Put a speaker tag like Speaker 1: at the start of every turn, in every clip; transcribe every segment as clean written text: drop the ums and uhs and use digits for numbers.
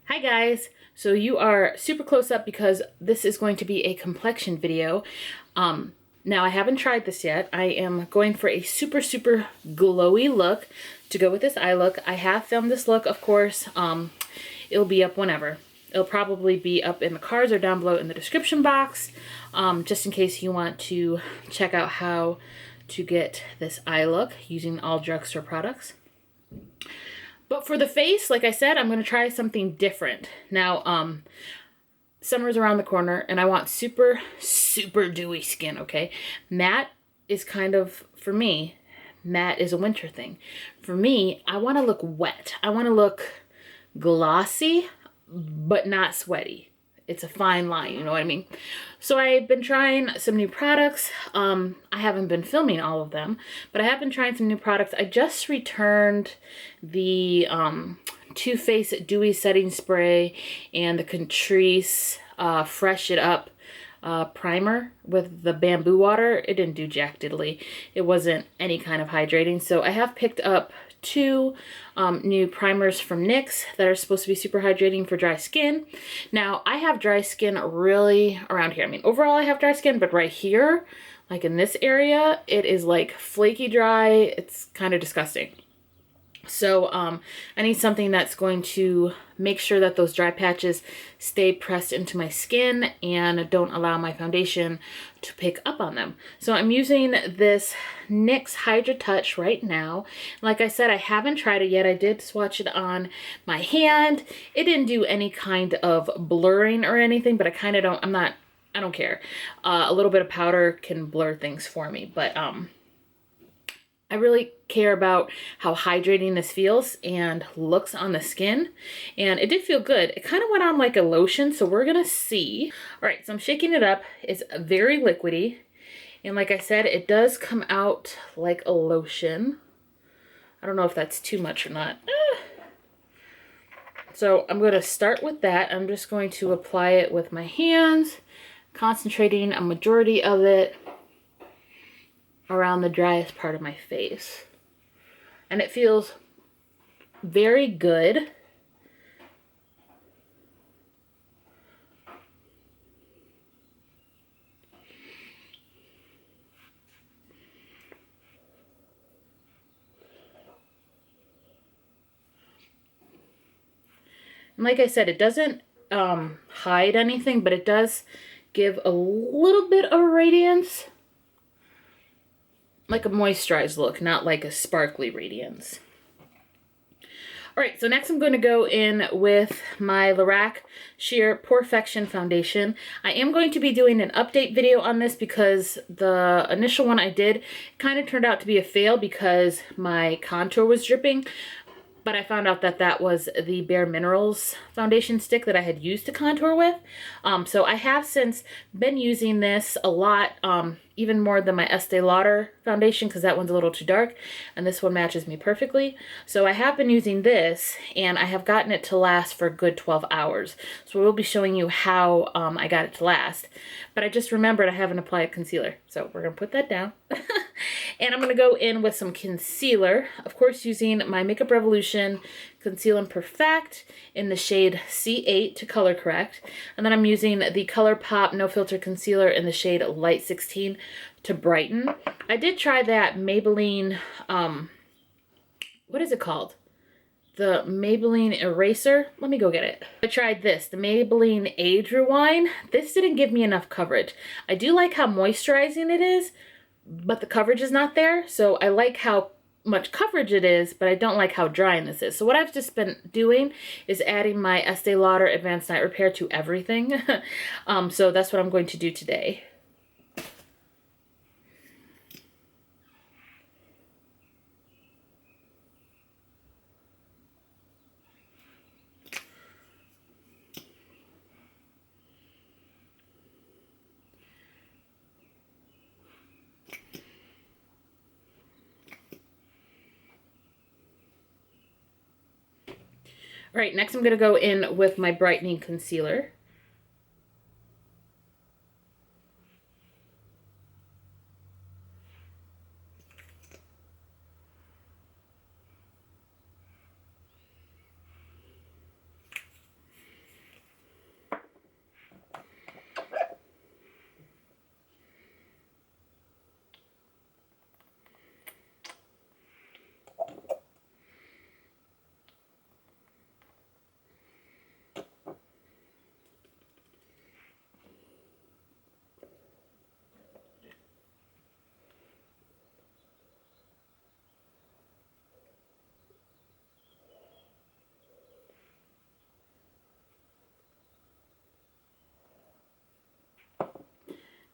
Speaker 1: Hi guys, so you are super close up because this is going to be a complexion video. Now I haven't tried this yet. I am going for a super glowy look to go with this eye look. I have filmed this look, of course. It'll be up whenever. It'll probably be up in the cards or down below in the description box, just in case you want to check out how to get this eye look using all drugstore products. But for the face, like I said, I'm going to try something different. Now, summer's around the corner and I want super dewy skin, okay? Matte is kind of, for me, matte is a winter thing. For me, I want to look wet. I want to look glossy, but not sweaty. It's a fine line, you know what I mean? So I've been trying some new products. I haven't been filming all of them, but I have been trying some new products. I just returned the Too Faced Dewy Setting Spray and the Catrice Fresh It Up primer with the bamboo water. It didn't do jack diddly. It wasn't any kind of hydrating. So I have picked up two new primers from NYX that are supposed to be super hydrating for dry skin. Now, I have dry skin really around here. I mean, overall I have dry skin, but right here, like in this area, it is like flaky dry. It's kind of disgusting. So I need something that's going to make sure that those dry patches stay pressed into my skin and don't allow my foundation to pick up on them. So I'm using this NYX Hydra Touch right now. Like I said, I haven't tried it yet. I did swatch it on my hand. It didn't do any kind of blurring or anything, but I kind of don't, I don't care. A little bit of powder can blur things for me, but I really care about how hydrating this feels and looks on the skin, and it did feel good. It kind of went on like a lotion, so we're gonna see. All right, so I'm shaking it up. It's very liquidy, and like I said, it does come out like a lotion. I don't know if that's too much or not. So I'm gonna start with that. I'm just going to apply it with my hands, concentrating a majority of it around the driest part of my face. And it feels very good. And like I said, it doesn't hide anything, but it does give a little bit of radiance. Like a moisturized look, not like a sparkly radiance. All right, so next I'm going to go in with my Lorac Sheer Perfection Foundation. I am going to be doing an update video on this because the initial one I did kind of turned out to be a fail because my contour was dripping. But I found out that that was the Bare Minerals foundation stick that I had used to contour with. So I have since been using this a lot, even more than my Estee Lauder foundation because that one's a little too dark and this one matches me perfectly. So I have been using this and I have gotten it to last for a good 12 hours. So we'll be showing you how I got it to last. But I just remembered I haven't applied concealer. So we're going to put that down. And I'm going to go in with some concealer, of course using my Makeup Revolution Conceal and Perfect in the shade C8 to color correct. And then I'm using the ColourPop No Filter Concealer in the shade Light 16 to brighten. I did try that Maybelline, what is it called? The Maybelline Eraser. Let me go get it. I tried this, the Maybelline Age Rewind. This didn't give me enough coverage. I do like how moisturizing it is, but the coverage is not there. So I like how much coverage it is, but I don't like how drying this is. So what I've just been doing is adding my Estee Lauder Advanced Night Repair to everything. So that's what I'm going to do today. All right, next I'm going to go in with my brightening concealer.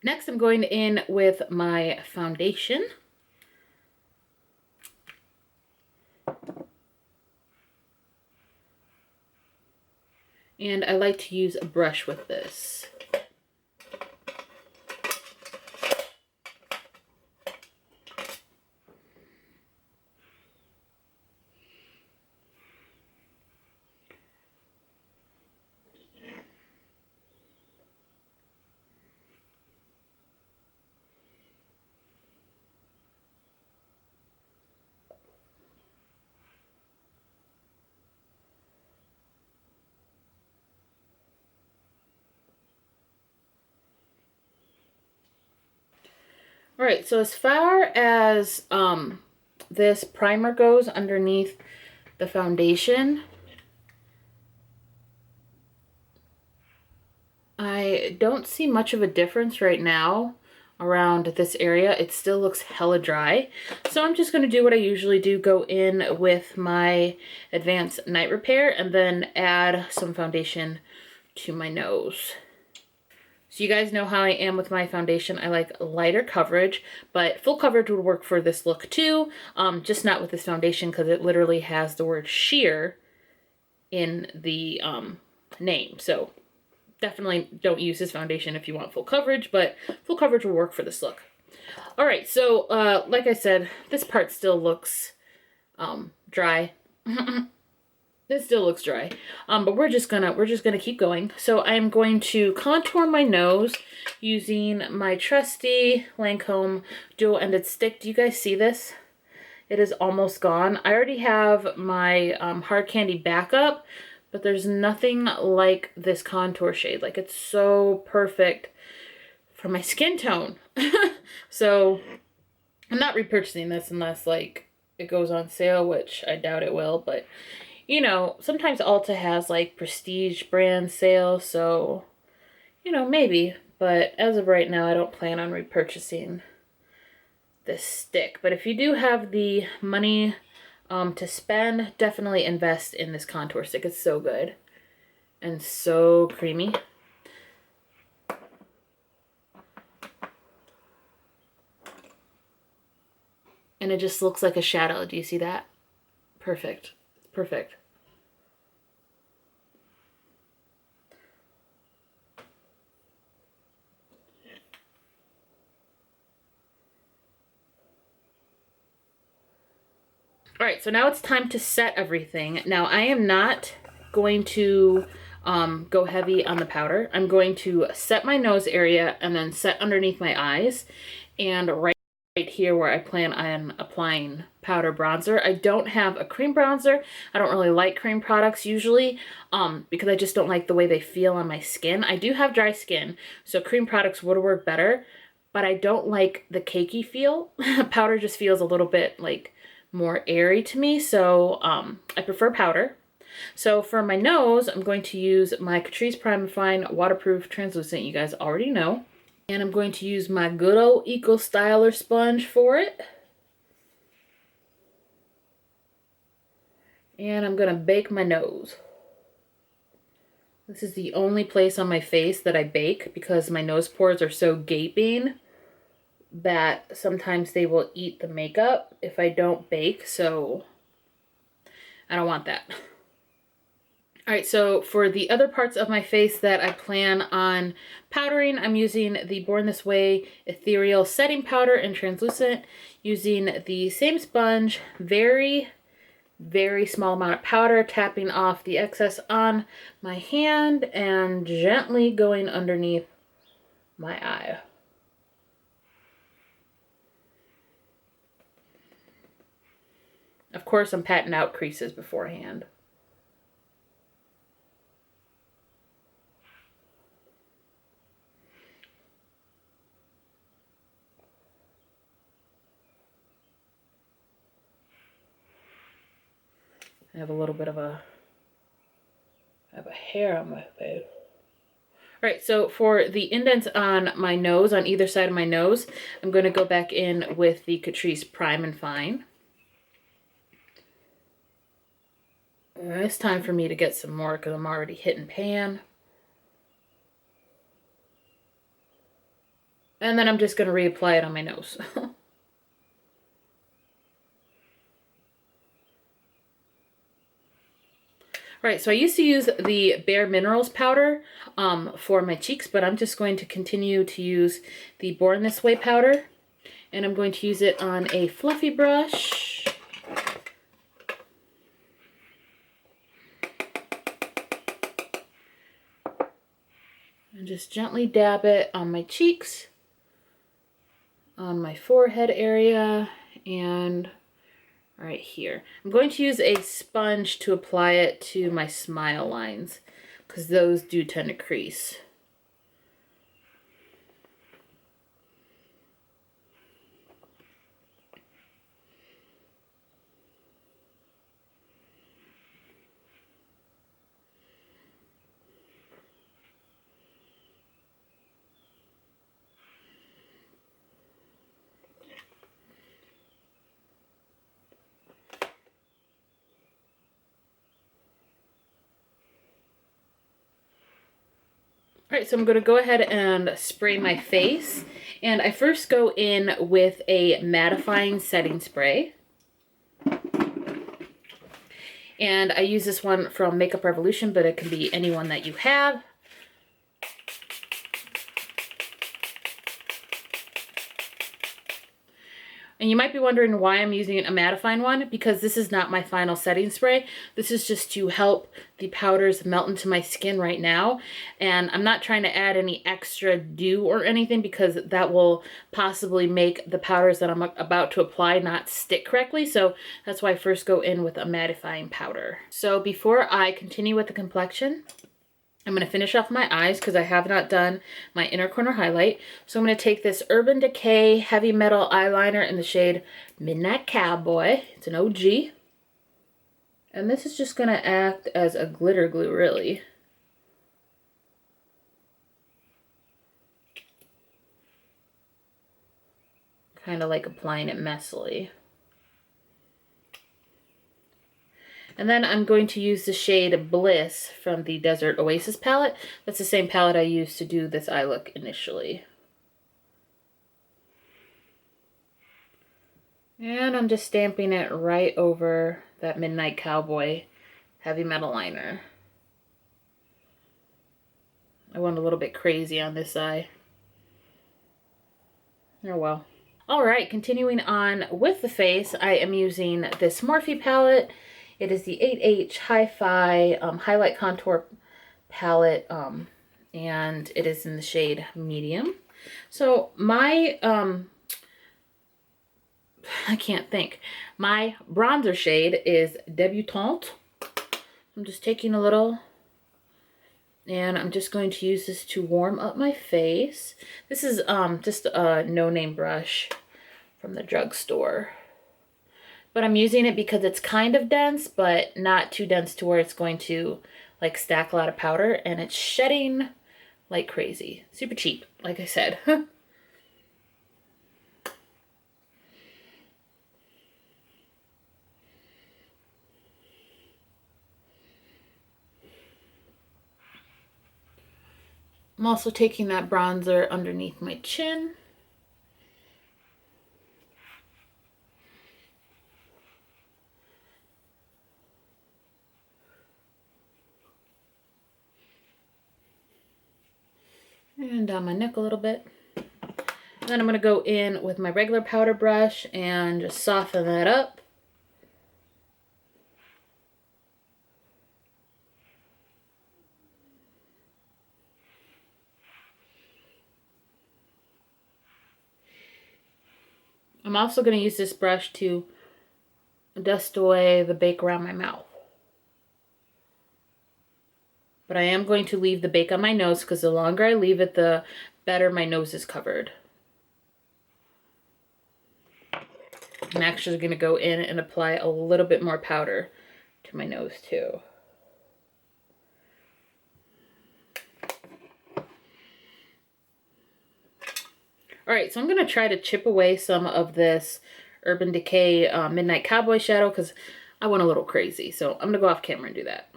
Speaker 1: Next, I'm going in with my foundation. And I like to use a brush with this. All right, so as far as this primer goes underneath the foundation, I don't see much of a difference right now around this area. It still looks hella dry. So I'm just going to do what I usually do, go in with my Advanced Night Repair and then add some foundation to my nose. So you guys know how I am with my foundation. I like lighter coverage, but full coverage would work for this look too. Just not with this foundation because it literally has the word sheer in the name. So definitely don't use this foundation if you want full coverage, but full coverage will work for this look. All right, so like I said, this part still looks dry. This still looks dry, but we're just gonna keep going. So I'm going to contour my nose using my trusty Lancome dual-ended stick. Do you guys see this? It is almost gone. I already have my hard candy backup, but there's nothing like this contour shade. Like, it's so perfect for my skin tone. So I'm not repurchasing this unless like it goes on sale, which I doubt it will, but you know, sometimes Ulta has like prestige brand sales, so, you know, maybe. But as of right now, I don't plan on repurchasing this stick. But if you do have the money to spend, definitely invest in this contour stick. It's so good and so creamy. And it just looks like a shadow. Do you see that? Perfect. Perfect. All right, so now it's time to set everything. Now I am not going to go heavy on the powder. I'm going to set my nose area and then set underneath my eyes and right here where I plan on applying powder bronzer. I don't have a cream bronzer. I don't really like cream products usually because I just don't like the way they feel on my skin. I do have dry skin, so cream products would work better, but I don't like the cakey feel. Powder just feels a little bit like more airy to me, so I prefer powder. So for my nose, I'm going to use my Catrice Prime and Fine Waterproof Translucent, you guys already know. And I'm going to use my good old Eco Styler sponge for it. And I'm gonna bake my nose. This is the only place on my face that I bake because my nose pores are so gaping that sometimes they will eat the makeup if I don't bake, so I don't want that. All right, so for the other parts of my face that I plan on powdering, I'm using the Born This Way Ethereal Setting Powder in Translucent, using the same sponge, very small amount of powder, tapping off the excess on my hand and gently going underneath my eye. Of course, I'm patting out creases beforehand. I have a little bit of a hair on my face. All right, so for the indents on my nose, on either side of my nose, I'm going to go back in with the Catrice Prime and Fine. It's time for me to get some more because I'm already hitting pan. And then I'm just going to reapply it on my nose. Right, so I used to use the Bare Minerals powder for my cheeks, but I'm just going to continue to use the Born This Way powder. And I'm going to use it on a fluffy brush. And just gently dab it on my cheeks, on my forehead area, and right here. I'm going to use a sponge to apply it to my smile lines because those do tend to crease. All right, so I'm going to go ahead and spray my face. And I first go in with a mattifying setting spray. And I use this one from Makeup Revolution, but it can be any one that you have. And you might be wondering why I'm using a mattifying one, because this is not my final setting spray. This is just to help the powders melt into my skin right now. And I'm not trying to add any extra dew or anything because that will possibly make the powders that I'm about to apply not stick correctly. So that's why I first go in with a mattifying powder. So before I continue with the complexion, I'm going to finish off my eyes because I have not done my inner corner highlight. So I'm going to take this Urban Decay Heavy Metal Eyeliner in the shade Midnight Cowboy. It's an OG. And this is just going to act as a glitter glue, really. Kind of like applying it messily. And then I'm going to use the shade Bliss from the Desert Oasis palette. That's the same palette I used to do this eye look initially. And I'm just stamping it right over that Midnight Cowboy Heavy Metal Liner. I went a little bit crazy on this eye. Oh well. Alright, continuing on with the face, I am using this Morphe palette. It is the 8H Hi-Fi Highlight Contour palette, and it is in the shade Medium. So my, I can't think. My bronzer shade is Debutante. I'm just taking a little, and I'm just going to use this to warm up my face. This is just a no-name brush from the drugstore. But I'm using it because it's kind of dense, but not too dense to where it's going to like stack a lot of powder, and it's shedding like crazy. Super cheap, like I said. I'm also taking that bronzer underneath my chin. And down my neck a little bit. And then I'm going to go in with my regular powder brush and just soften that up. I'm also going to use this brush to dust away the bake around my mouth. But I am going to leave the bake on my nose because the longer I leave it, the better my nose is covered. I'm actually going to go in and apply a little bit more powder to my nose too. Alright, so I'm going to try to chip away some of this Urban Decay Midnight Cowboy shadow because I went a little crazy. So I'm going to go off camera and do that.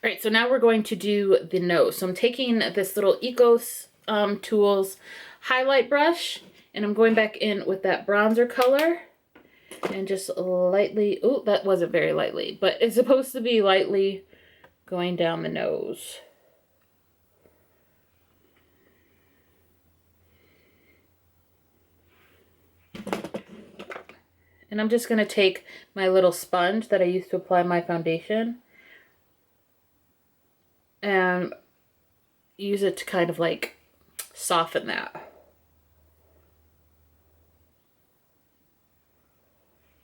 Speaker 1: Alright, so now we're going to do the nose. So I'm taking this little Ecos Tools highlight brush, and I'm going back in with that bronzer color and just lightly, oh, that wasn't very lightly, but it's supposed to be lightly going down the nose. And I'm just going to take my little sponge that I used to apply my foundation and use it to kind of like soften that.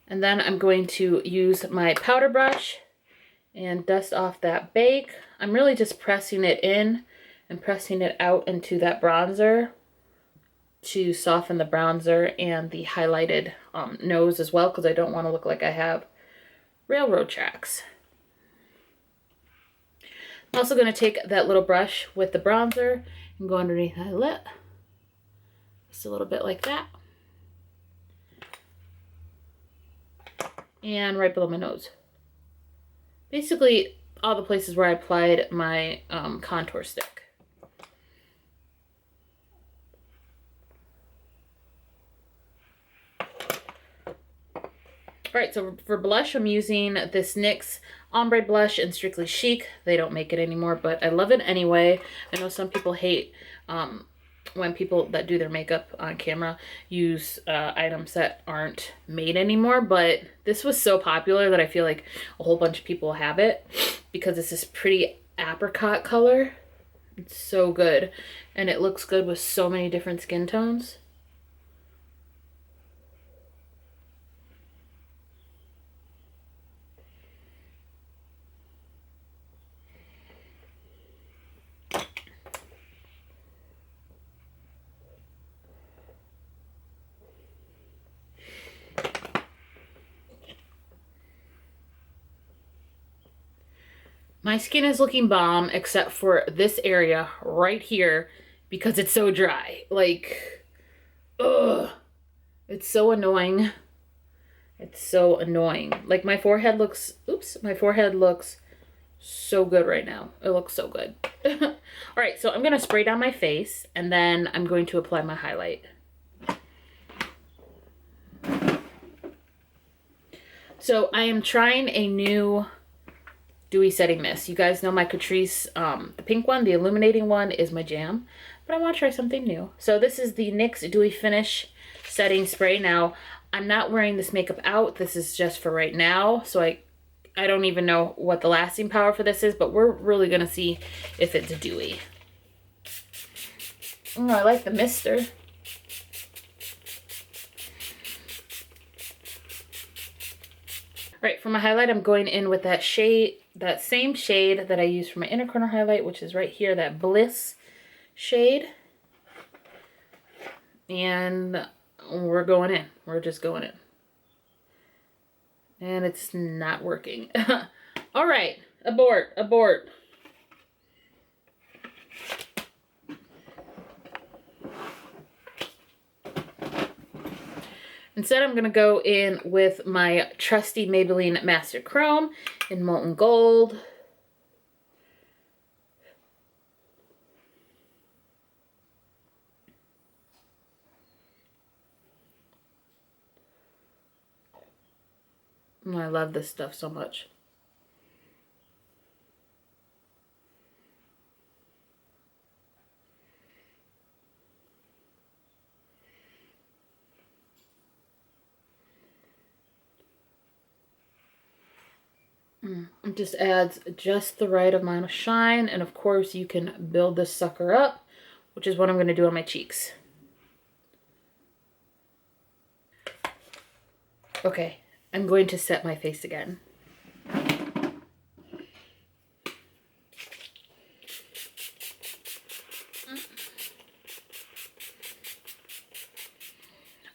Speaker 1: And then I'm going to use my powder brush and dust off that bake. I'm really just pressing it in and pressing it out into that bronzer to soften the bronzer and the highlighted nose as well, because I don't want to look like I have railroad tracks. I'm also going to take that little brush with the bronzer and go underneath my lip. Just a little bit like that. And right below my nose. Basically, all the places where I applied my contour stick. Alright, so for blush, I'm using this NYX Ombre Blush in Strictly Chic. They don't make it anymore, but I love it anyway. I know some people hate when people that do their makeup on camera use items that aren't made anymore, but this was so popular that I feel like a whole bunch of people have it because it's this pretty apricot color. It's so good, and it looks good with so many different skin tones. My skin is looking bomb except for this area right here because it's so dry. Like, ugh. It's so annoying. It's so annoying. Like my forehead looks, oops, my forehead looks so good right now. It looks so good. All right, so I'm going to spray down my face and then I'm going to apply my highlight. So I am trying a new dewy setting mist. You guys know my Catrice, the pink one, the illuminating one is my jam, but I want to try something new. So this is the NYX Dewy Finish Setting Spray. Now, I'm not wearing this makeup out. This is just for right now. So I don't even know what the lasting power for this is, but we're really going to see if it's dewy. Oh, I like the mister. All right, for my highlight, I'm going in with that shade, that same shade that I used for my inner corner highlight, which is right here, that Bliss shade. And we're going in. We're just going in. And it's not working. All right, abort, abort. Instead, I'm going to go in with my trusty Maybelline Master Chrome in Molten Gold. Oh, I love this stuff so much. It just adds just the right amount of shine, and of course you can build this sucker up, which is what I'm going to do on my cheeks. Okay, I'm going to set my face again.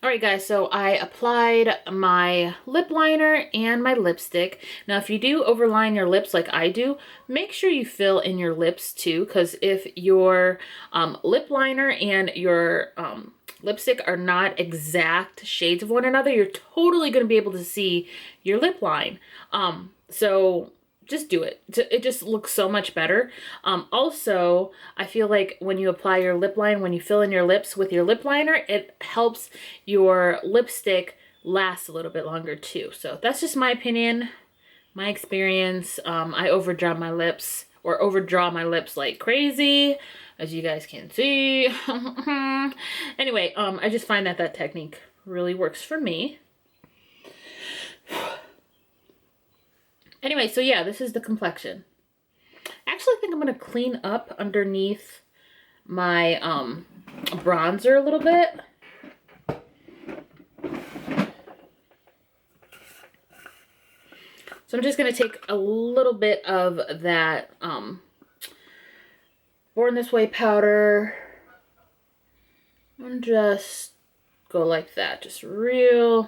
Speaker 1: Alright guys, so I applied my lip liner and my lipstick. Now if you do overline your lips like I do, make sure you fill in your lips too, because if your lip liner and your lipstick are not exact shades of one another, you're totally going to be able to see your lip line. So just do it. It just looks so much better. Also, I feel like when you apply your lip line, when you fill in your lips with your lip liner, it helps your lipstick last a little bit longer too. So that's just my opinion, my experience. I overdraw my lips like crazy, as you guys can see. Anyway, I just find that that technique really works for me. Anyway, so yeah, this is the Complexion. I actually think I'm going to clean up underneath my bronzer a little bit. So I'm just going to take a little bit of that Born This Way powder and just go like that, just real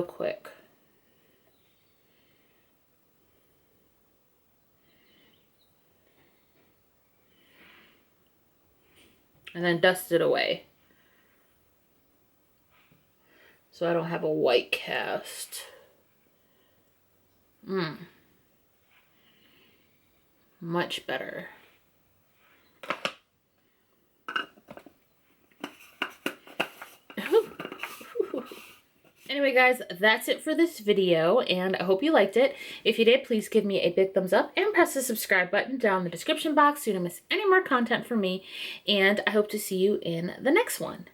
Speaker 1: quick. And then dust it away so I don't have a white cast. Much better. Anyway, guys, that's it for this video, and I hope you liked it. If you did, please give me a big thumbs up and press the subscribe button down in the description box so you don't miss any more content from me, and I hope to see you in the next one.